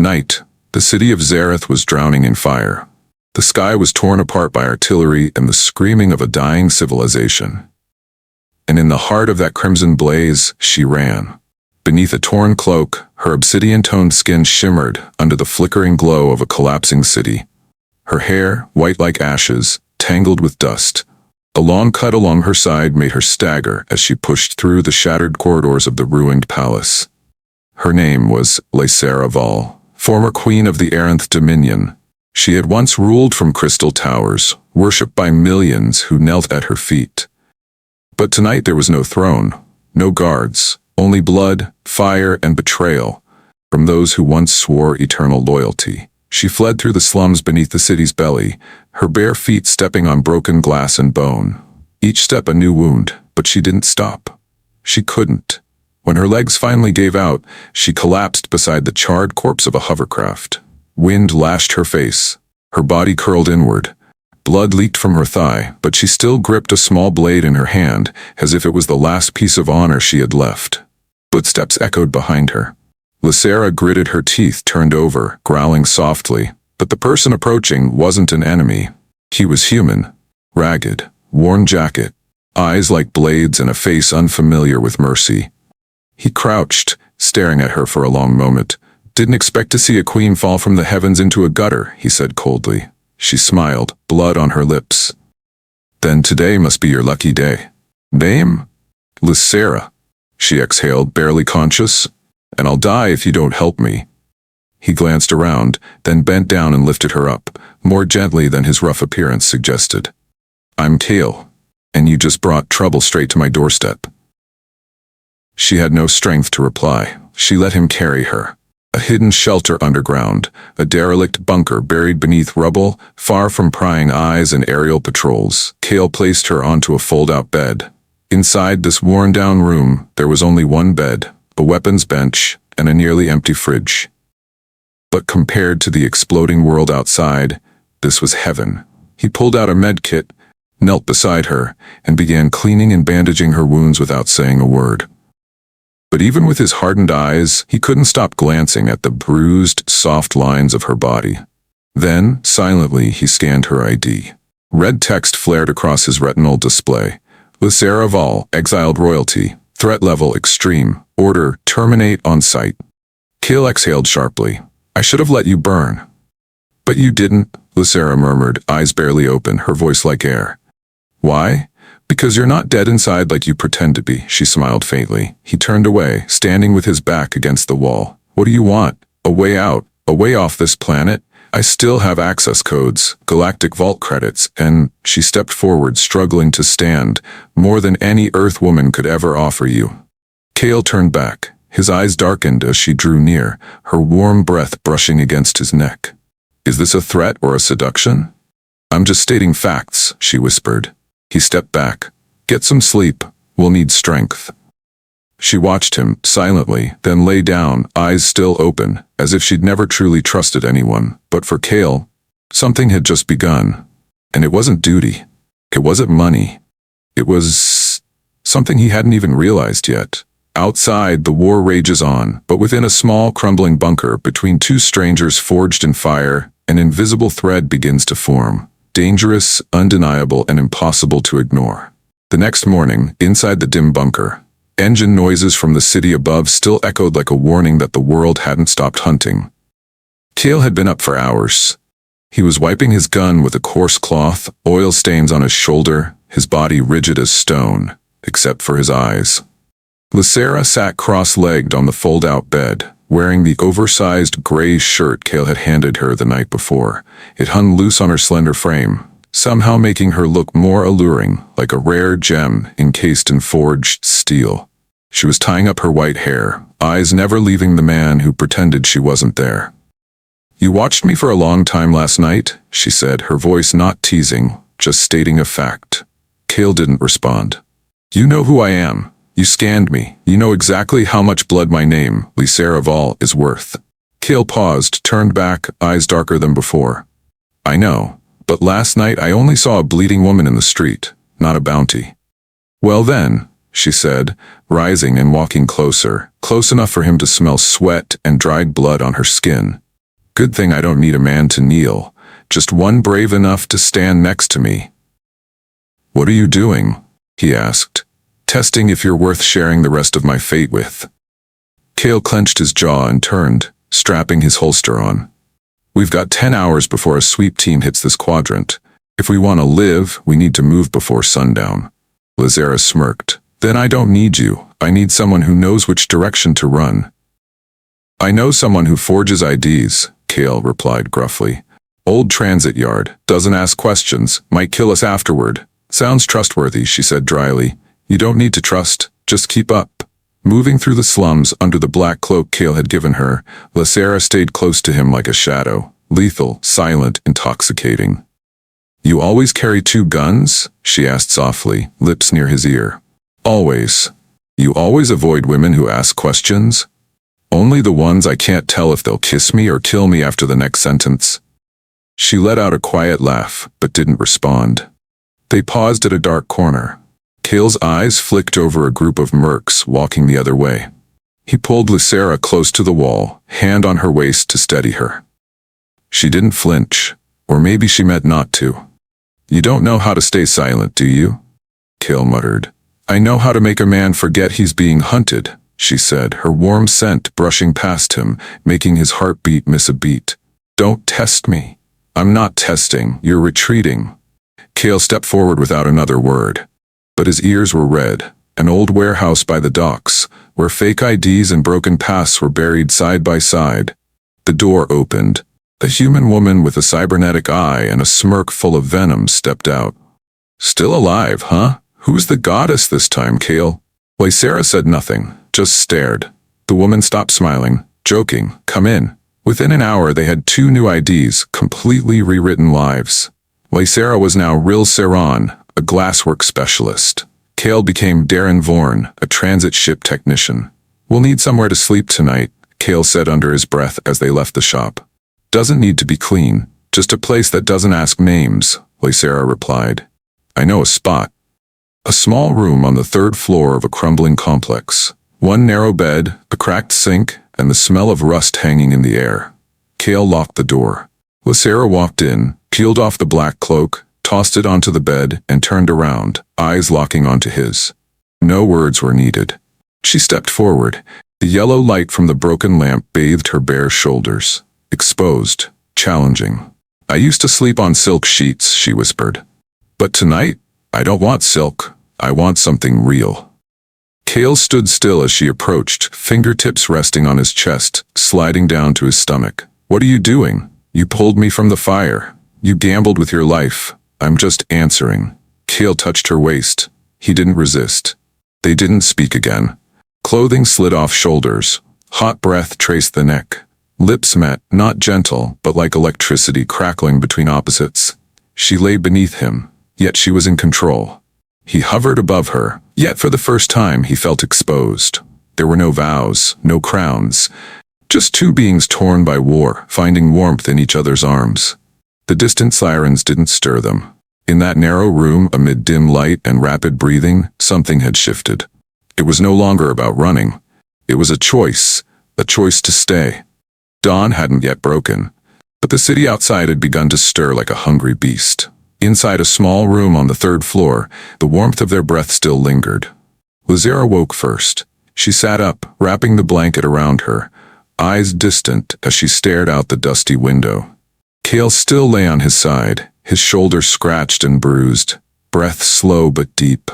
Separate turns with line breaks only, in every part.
Night. The city of Zareth was drowning in fire. The sky was torn apart by artillery and the screaming of a dying civilization. And in the heart of that crimson blaze, she ran. Beneath a torn cloak, her obsidian-toned skin shimmered under the flickering glow of a collapsing city. Her hair, white like ashes, tangled with dust. A long cut along her side made her stagger as she pushed through the shattered corridors of the ruined palace. Her name was Xenoromance, former queen of the Aranth Dominion. She had once ruled from crystal towers, worshipped by millions who knelt at her feet. But tonight there was no throne, no guards, only blood, fire, and betrayal from those who once swore eternal loyalty. She fled through the slums beneath the city's belly, her bare feet stepping on broken glass and bone. Each step a new wound, but she didn't stop. She couldn't. When her legs finally gave out, she collapsed beside the charred corpse of a hovercraft. Wind lashed her face. Her body curled inward. Blood leaked from her thigh, but she still gripped a small blade in her hand, as if it was the last piece of honor she had left. Footsteps echoed behind her. Lysera gritted her teeth, turned over, growling softly, but the person approaching wasn't an enemy. He was human. Ragged, worn jacket, eyes like blades and a face unfamiliar with mercy. He crouched, staring at her for a long moment. "Didn't expect to see a queen fall from the heavens into a gutter," he said coldly. She smiled, blood on her lips. "Then today must be your lucky day." "Name?" "Lysera." She exhaled, barely conscious. "And I'll die if you don't help me." He glanced around, then bent down and lifted her up, more gently than his rough appearance suggested. "I'm Kale, and you just brought trouble straight to my doorstep." She had no strength to reply. She let him carry her. A hidden shelter underground, a derelict bunker buried beneath rubble, far from prying eyes and aerial patrols. Kale placed her onto a fold-out bed. Inside this worn-down room, there was only one bed, a weapons bench, and a nearly empty fridge. But compared to the exploding world outside, this was heaven. He pulled out a med kit, knelt beside her, and began cleaning and bandaging her wounds without saying a word. But even with his hardened eyes, he couldn't stop glancing at the bruised, soft lines of her body. Then, silently, he scanned her ID. Red text flared across his retinal display. Xenoromance, exiled royalty. Threat level extreme. Order, terminate on sight. Kale exhaled sharply. "I should have let you burn." "But you didn't," Lysera murmured, eyes barely open, her voice like air. "Why?" "Because you're not dead inside like you pretend to be," she smiled faintly. He turned away, standing with his back against the wall. "What do you want? A way out? A way off this planet? I still have access codes, galactic vault credits, and..." She stepped forward, struggling to stand, "more than any Earth woman could ever offer you." Kale turned back. His eyes darkened as she drew near, her warm breath brushing against his neck. "Is this a threat or a seduction?" "I'm just stating facts," she whispered. He stepped back. "Get some sleep. We'll need strength." She watched him, silently, then lay down, eyes still open, as if she'd never truly trusted anyone. But for Kale, something had just begun. And it wasn't duty. It wasn't money. It was something he hadn't even realized yet. Outside, the war rages on, but within a small, crumbling bunker, between two strangers forged in fire, an invisible thread begins to form. Dangerous, undeniable, and impossible to ignore. The next morning, inside the dim bunker, engine noises from the city above still echoed like a warning that the world hadn't stopped hunting. Kale had been up for hours. He was wiping his gun with a coarse cloth, oil stains on his shoulder, his body rigid as stone, except for his eyes. Lysera sat cross-legged on the fold-out bed, wearing the oversized gray shirt Kale had handed her the night before. It hung loose on her slender frame, somehow making her look more alluring, like a rare gem encased in forged steel. She was tying up her white hair, eyes never leaving the man who pretended she wasn't there. "You watched me for a long time last night," she said, her voice not teasing, just stating a fact. Kale didn't respond. "You know who I am. You scanned me. You know exactly how much blood my name, Xenoromance, is worth." Kale paused, turned back, eyes darker than before. "I know, but last night I only saw a bleeding woman in the street, not a bounty." "Well then," she said, rising and walking closer, close enough for him to smell sweat and dried blood on her skin. Good thing I don't need a man to kneel, just one brave enough to stand next to me. What are you doing? He asked. Testing if you're worth sharing the rest of my fate with. Cale clenched his jaw and turned, strapping his holster on. We've got 10 hours before a sweep team hits this quadrant. If we want to live, we need to move before sundown. Lazara smirked. Then I don't need you. I need someone who knows which direction to run. I know someone who forges IDs, Cale replied gruffly. Old transit yard, doesn't ask questions, might kill us afterward. Sounds trustworthy, she said dryly. You don't need to trust, just keep up. Moving through the slums under the black cloak Cale had given her, Lazara stayed close to him like a shadow, lethal, silent, intoxicating. You always carry 2 guns? She asked softly, lips near his ear. Always. You always avoid women who ask questions? Only the ones I can't tell if they'll kiss me or kill me after the next sentence. She let out a quiet laugh, but didn't respond. They paused at a dark corner. Cale's eyes flicked over a group of mercs walking the other way. He pulled Lazara close to the wall, hand on her waist to steady her. She didn't flinch, or maybe she meant not to. You don't know how to stay silent, do you? Cale muttered. I know how to make a man forget he's being hunted, she said, her warm scent brushing past him, making his heartbeat miss a beat. Don't test me. I'm not testing, you're retreating. Cale stepped forward without another word. But his ears were red. An old warehouse by the docks, where fake IDs and broken paths were buried side by side. The door opened. A human woman with a cybernetic eye and a smirk full of venom stepped out. Still alive, huh? Who's the goddess this time, Cale? Lazara said nothing, just stared. The woman stopped smiling, joking, come in. Within an hour they had 2 new IDs, completely rewritten lives. Lazara was now Ril Saran, a glasswork specialist. Cale became Darren Vorn, a transit ship technician. We'll need somewhere to sleep tonight, Cale said under his breath as they left the shop. Doesn't need to be clean, just a place that doesn't ask names, Lazara replied. I know a spot. A small room on the 3rd floor of a crumbling complex. One narrow bed, a cracked sink, and the smell of rust hanging in the air. Cale locked the door. Lazara walked in, peeled off the black cloak, tossed it onto the bed, and turned around, eyes locking onto his. No words were needed. She stepped forward. The yellow light from the broken lamp bathed her bare shoulders. Exposed, challenging. I used to sleep on silk sheets, she whispered. But tonight, I don't want silk. I want something real. Cale stood still as she approached, fingertips resting on his chest, sliding down to his stomach. What are you doing? You pulled me from the fire. You gambled with your life. I'm just answering. Cale touched her waist. He didn't resist. They didn't speak again. Clothing slid off shoulders. Hot breath traced the neck. Lips met, not gentle, but like electricity crackling between opposites. She lay beneath him, yet she was in control. He hovered above her, yet for the first time he felt exposed. There were no vows, no crowns. Just 2 beings torn by war, finding warmth in each other's arms. The distant sirens didn't stir them. In that narrow room, amid dim light and rapid breathing, something had shifted. It was no longer about running. It was a choice to stay. Dawn hadn't yet broken, but the city outside had begun to stir like a hungry beast. Inside a small room on the 3rd floor, the warmth of their breath still lingered. Lazara woke first. She sat up, wrapping the blanket around her, eyes distant as she stared out the dusty window. Cale still lay on his side, his shoulder scratched and bruised, breath slow but deep.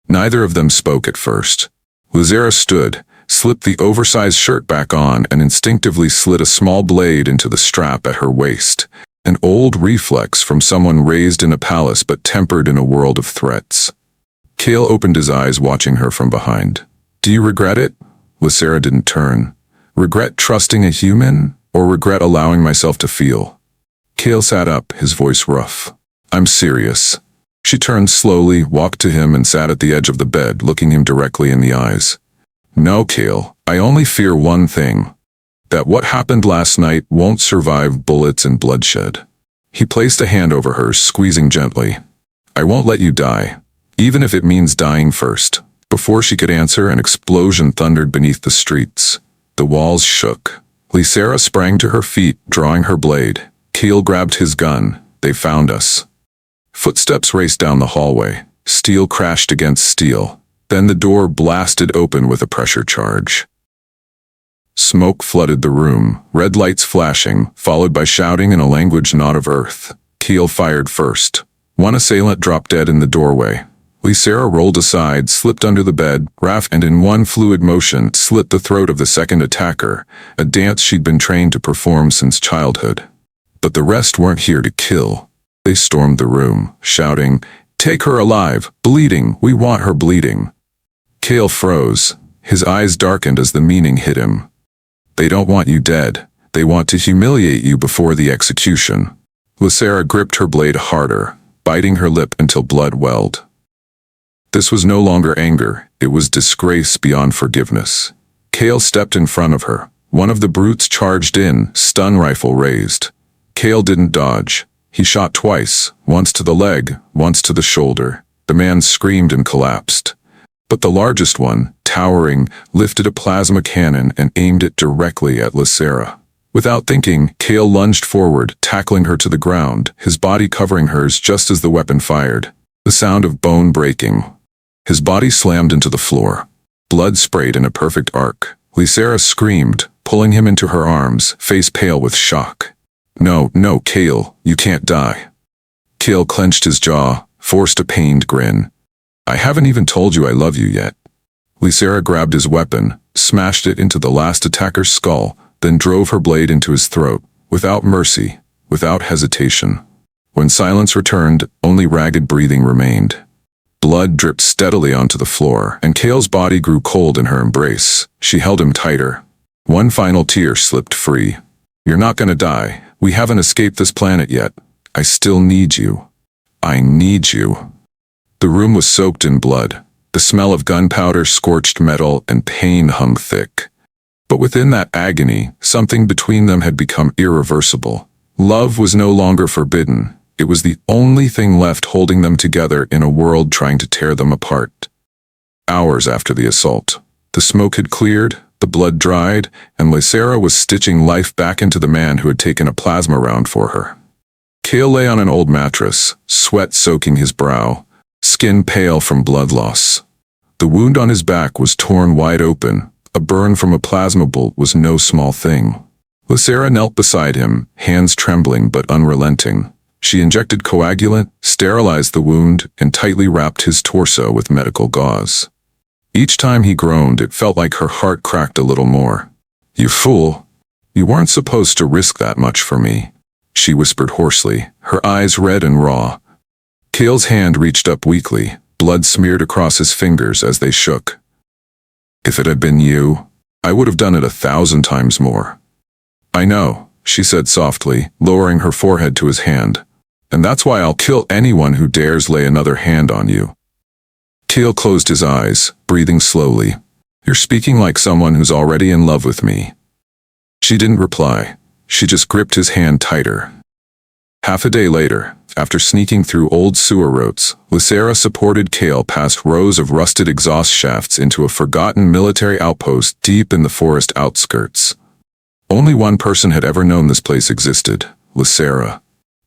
Neither of them spoke at first. Lazara stood, slipped the oversized shirt back on, and instinctively slid a small blade into the strap at her waist. An old reflex from someone raised in a palace but tempered in a world of threats. Cale opened his eyes, watching her from behind. Do you regret it? Lazara didn't turn. Regret trusting a human, or regret allowing myself to feel? Cale sat up, his voice rough. I'm serious. She turned slowly, walked to him, and sat at the edge of the bed, looking him directly in the eyes. No, Cale, I only fear one thing. That what happened last night won't survive bullets and bloodshed. He placed a hand over hers, squeezing gently. I won't let you die, even if it means dying first. Before she could answer, an explosion thundered beneath the streets. The walls shook. Lysera sprang to her feet, drawing her blade. Keel grabbed his gun. They found us. Footsteps raced down the hallway. Steel crashed against steel. Then the door blasted open with a pressure charge. Smoke flooded the room, red lights flashing, followed by shouting in a language not of Earth. Keel fired first. One assailant dropped dead in the doorway. Lysera rolled aside, slipped under the bed, and in one fluid motion slit the throat of the second attacker, a dance she'd been trained to perform since childhood. But the rest weren't here to kill. They stormed the room, shouting, "Take her alive! Bleeding! We want her bleeding!" Kale froze. His eyes darkened as the meaning hit him. They don't want you dead. They want to humiliate you before the execution. Lysera gripped her blade harder, biting her lip until blood welled. This was no longer anger, it was disgrace beyond forgiveness. Kale stepped in front of her. One of the brutes charged in, stun rifle raised. Kale didn't dodge. He shot twice, once to the leg, once to the shoulder. The man screamed and collapsed. But the largest one, towering, lifted a plasma cannon and aimed it directly at Lysera. Without thinking, Kale lunged forward, tackling her to the ground, his body covering hers just as the weapon fired. The sound of bone breaking. His body slammed into the floor. Blood sprayed in a perfect arc. Lysera screamed, pulling him into her arms, face pale with shock. No, Kale, you can't die. Kale clenched his jaw, forced a pained grin. I haven't even told you I love you yet. Lysera grabbed his weapon, smashed it into the last attacker's skull, then drove her blade into his throat, without mercy, without hesitation. When silence returned, only ragged breathing remained. Blood dripped steadily onto the floor, and Kale's body grew cold in her embrace. She held him tighter. One final tear slipped free. You're not gonna die. We haven't escaped this planet yet. I still need you. I need you. The room was soaked in blood. The smell of gunpowder, scorched metal, and pain hung thick. But within that agony, something between them had become irreversible. Love was no longer forbidden. It was the only thing left holding them together in a world trying to tear them apart. Hours after the assault, the smoke had cleared, the blood dried, and Lysera was stitching life back into the man who had taken a plasma round for her. Kale lay on an old mattress, sweat soaking his brow, skin pale from blood loss. The wound on his back was torn wide open. A burn from a plasma bolt was no small thing. Lysera knelt beside him, hands trembling but unrelenting. She injected coagulant, sterilized the wound, and tightly wrapped his torso with medical gauze. Each time he groaned, it felt like her heart cracked a little more. You fool! You weren't supposed to risk that much for me, she whispered hoarsely, her eyes red and raw. Kale's hand reached up weakly, blood smeared across his fingers as they shook. If it had been you, I would have done it 1,000 times more. I know, she said softly, lowering her forehead to his hand. And that's why I'll kill anyone who dares lay another hand on you. Kale closed his eyes, breathing slowly. You're speaking like someone who's already in love with me. She didn't reply. She just gripped his hand tighter. Half a day later, after sneaking through old sewer roads, Lysera supported Kale past rows of rusted exhaust shafts into a forgotten military outpost deep in the forest outskirts. Only one person had ever known this place existed, Lysera.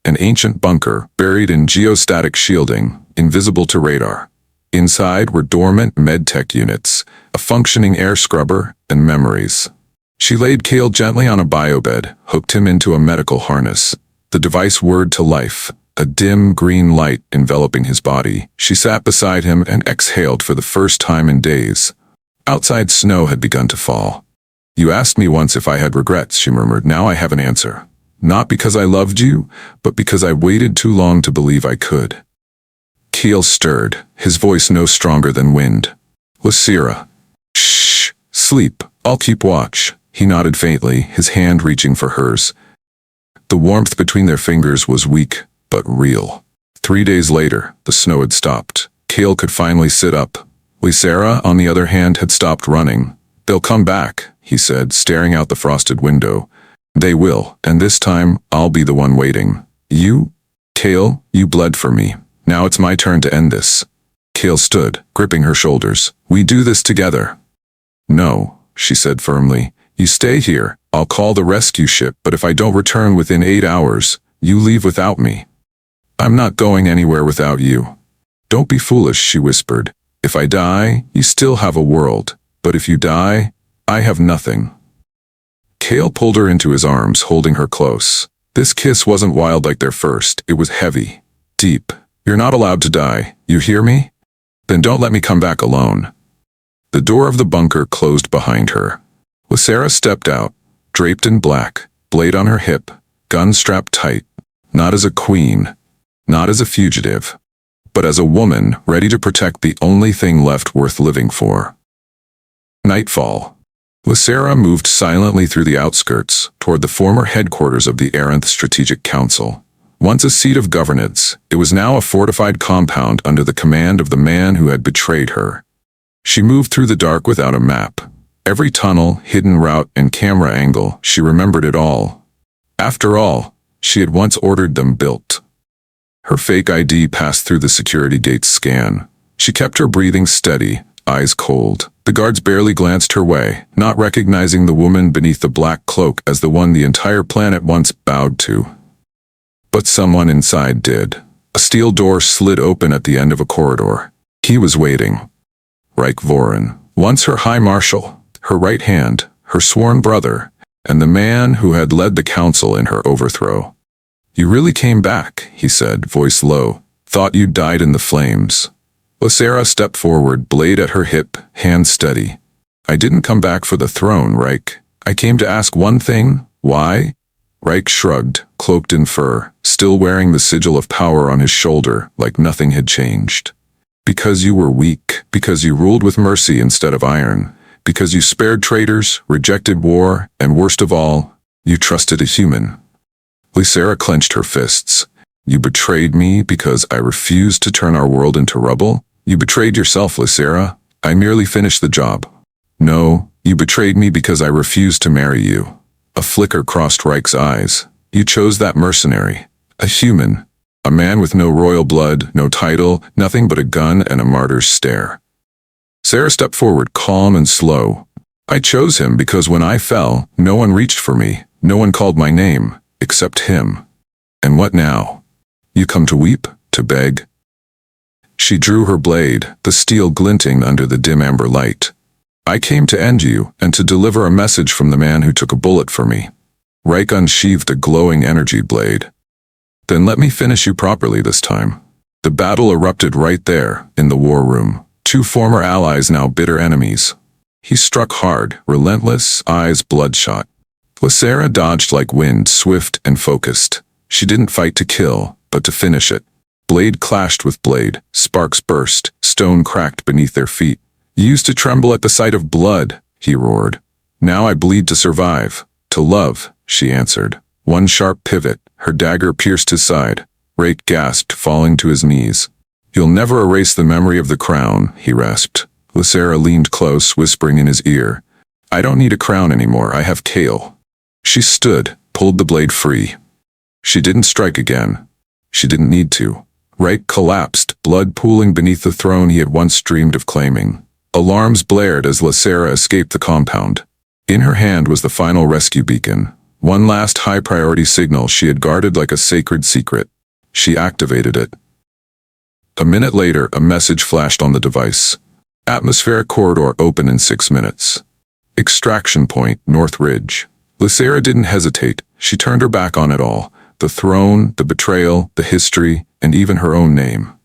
An ancient bunker, buried in geostatic shielding, invisible to radar. Inside were dormant medtech units, a functioning air scrubber, and memories. She laid Kale gently on a biobed, hooked him into a medical harness. The device whirred to life, a dim green light enveloping his body. She sat beside him and exhaled for the first time in days. Outside snow had begun to fall. You asked me once if I had regrets, she murmured. Now I have an answer. Not because I loved you, but because I waited too long to believe I could. Kale stirred, his voice no stronger than wind. Lysera. Shh, sleep, I'll keep watch. He nodded faintly, his hand reaching for hers. The warmth between their fingers was weak, but real. 3 days later, the snow had stopped. Kale could finally sit up. Lysera, on the other hand, had stopped running. They'll come back, he said, staring out the frosted window. They will, and this time, I'll be the one waiting. You, Kale, you bled for me. Now it's my turn to end this. Kale stood, gripping her shoulders. We do this together. No, she said firmly. You stay here, I'll call the rescue ship, but if I don't return within 8 hours, you leave without me. I'm not going anywhere without you. Don't be foolish, she whispered. If I die, you still have a world, but if you die, I have nothing. Kale pulled her into his arms, holding her close. This kiss wasn't wild like their first, it was heavy, deep. You're not allowed to die, you hear me? Then don't let me come back alone. The door of the bunker closed behind her. Lysera stepped out, draped in black, blade on her hip, gun strapped tight, not as a queen, not as a fugitive, but as a woman ready to protect the only thing left worth living for. Nightfall. Lysera moved silently through the outskirts, toward the former headquarters of the Aranth Strategic Council. Once a seat of governance, it was now a fortified compound under the command of the man who had betrayed her. She moved through the dark without a map. Every tunnel, hidden route, and camera angle, she remembered it all. After all, she had once ordered them built. Her fake ID passed through the security gate's scan. She kept her breathing steady, eyes cold. The guards barely glanced her way, not recognizing the woman beneath the black cloak as the one the entire planet once bowed to. But someone inside did. A steel door slid open at the end of a corridor. He was waiting. Reich Voren, once her High Marshal, her right hand, her sworn brother, and the man who had led the council in her overthrow. You really came back, he said, voice low. Thought you died in the flames. Lysera stepped forward, blade at her hip, hand steady. I didn't come back for the throne, Reich. I came to ask one thing. Why? Reich shrugged, cloaked in fur, still wearing the sigil of power on his shoulder, like nothing had changed. Because you were weak, because you ruled with mercy instead of iron, because you spared traitors, rejected war, and worst of all, you trusted a human. Lysera clenched her fists. You betrayed me because I refused to turn our world into rubble? You betrayed yourself, Lysera. I merely finished the job. No, you betrayed me because I refused to marry you. A flicker crossed Reich's eyes. You chose that mercenary. A human. A man with no royal blood, no title, nothing but a gun and a martyr's stare. Sarah stepped forward, calm and slow. I chose him because when I fell, no one reached for me. No one called my name, except him. And what now? You come to weep? To beg? She drew her blade, the steel glinting under the dim amber light. I came to end you, and to deliver a message from the man who took a bullet for me. Reich unsheathed a glowing energy blade. Then let me finish you properly this time. The battle erupted right there, in the war room. Two former allies, now bitter enemies. He struck hard, relentless, eyes bloodshot. Lysera dodged like wind, swift and focused. She didn't fight to kill, but to finish it. Blade clashed with blade, sparks burst, stone cracked beneath their feet. You used to tremble at the sight of blood, he roared. Now I bleed to survive, to love, she answered. One sharp pivot, her dagger pierced his side. Reich gasped, falling to his knees. You'll never erase the memory of the crown, he rasped. Lysera leaned close, whispering in his ear. I don't need a crown anymore, I have Kale. She stood, pulled the blade free. She didn't strike again. She didn't need to. Reich collapsed, blood pooling beneath the throne he had once dreamed of claiming. Alarms blared as Lysera escaped the compound. In her hand was the final rescue beacon. One last high-priority signal she had guarded like a sacred secret. She activated it. A minute later, a message flashed on the device. Atmospheric corridor open in 6 minutes. Extraction point, North Ridge. Lysera didn't hesitate. She turned her back on it all. The throne, the betrayal, the history, and even her own name.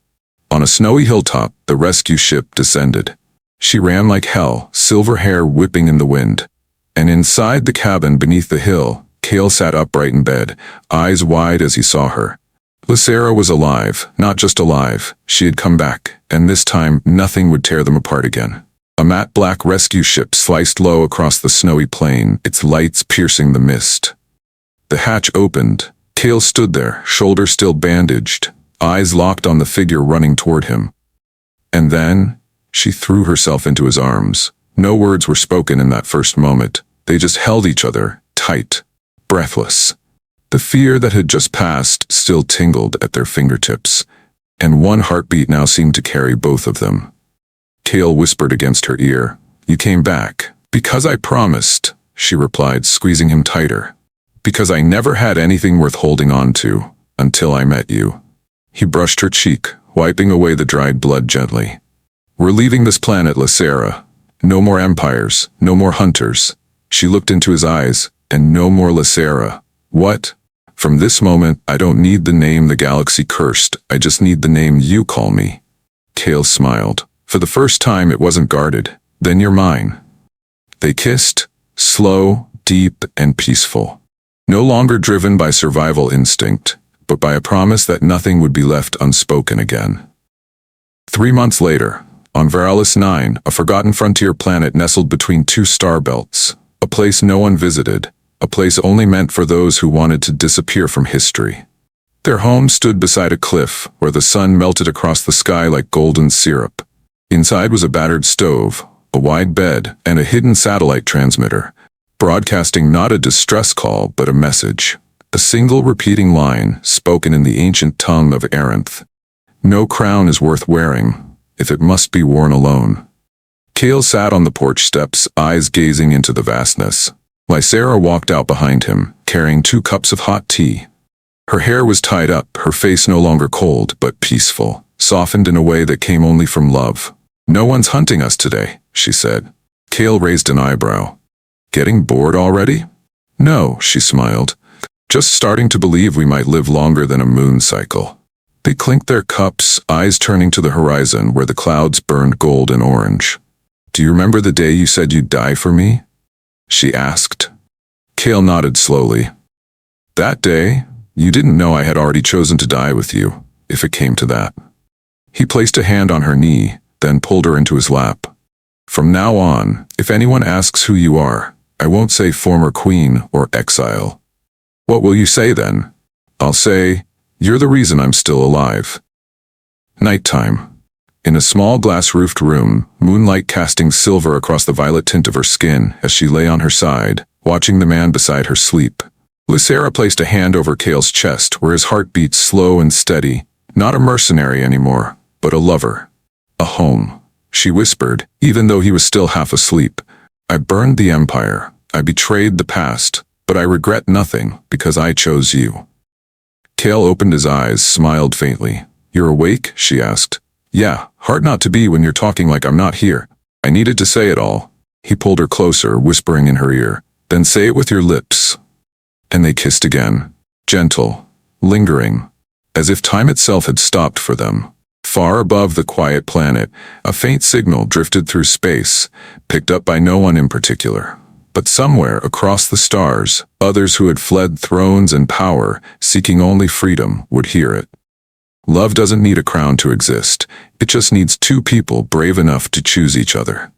On a snowy hilltop, the rescue ship descended. She ran like hell, silver hair whipping in the wind. And inside the cabin beneath the hill, Kale sat upright in bed, eyes wide as he saw her. Lysera was alive, not just alive. She had come back, and this time nothing would tear them apart again. A matte black rescue ship sliced low across the snowy plain, its lights piercing the mist. The hatch opened. Kale stood there, shoulder still bandaged, eyes locked on the figure running toward him. And then, she threw herself into his arms. No words were spoken in that first moment. They just held each other, tight, breathless. The fear that had just passed still tingled at their fingertips, and one heartbeat now seemed to carry both of them. Kale whispered against her ear, You came back, because I promised. she replied, squeezing him tighter. Because I never had anything worth holding on to, until I met you. He brushed her cheek, wiping away the dried blood gently. We're leaving this planet, Lysera. No more empires, no more hunters. She looked into his eyes, and no more Lysera. What? From this moment, I don't need the name the galaxy cursed, I just need the name you call me. Kale smiled. For the first time it wasn't guarded. Then you're mine. They kissed, slow, deep, and peaceful. No longer driven by survival instinct, but by a promise that nothing would be left unspoken again. 3 months later, on Veralis 9, a forgotten frontier planet nestled between two star belts, a place no one visited, a place only meant for those who wanted to disappear from history. Their home stood beside a cliff where the sun melted across the sky like golden syrup. Inside was a battered stove, a wide bed, and a hidden satellite transmitter, broadcasting not a distress call but a message. A single repeating line, spoken in the ancient tongue of Aranth. No crown is worth wearing, if it must be worn alone. Kale sat on the porch steps, eyes gazing into the vastness. Lysera walked out behind him, carrying 2 cups of hot tea. Her hair was tied up, her face no longer cold, but peaceful, softened in a way that came only from love. No one's hunting us today, she said. Kale raised an eyebrow. Getting bored already? No, she smiled. Just starting to believe we might live longer than a moon cycle. They clinked their cups, eyes turning to the horizon where the clouds burned gold and orange. Do you remember the day you said you'd die for me? She asked. Kale nodded slowly. That day, you didn't know I had already chosen to die with you, if it came to that. He placed a hand on her knee, then pulled her into his lap. From now on, if anyone asks who you are, I won't say former queen or exile. What will you say then? I'll say, you're the reason I'm still alive. Nighttime. In a small glass-roofed room, moonlight casting silver across the violet tint of her skin as she lay on her side, watching the man beside her sleep. Lysera placed a hand over Kale's chest where his heart beat slow and steady, not a mercenary anymore, but a lover. A home. She whispered, even though he was still half asleep. I burned the empire. I betrayed the past, but I regret nothing because I chose you. Kale opened his eyes, smiled faintly. You're awake? She asked. Yeah, hard not to be when you're talking like I'm not here. I needed to say it all. He pulled her closer, whispering in her ear. Then say it with your lips. And they kissed again. Gentle, lingering, as if time itself had stopped for them. Far above the quiet planet, a faint signal drifted through space, picked up by no one in particular. But somewhere across the stars, others who had fled thrones and power, seeking only freedom, would hear it. Love doesn't need a crown to exist. It just needs 2 people brave enough to choose each other.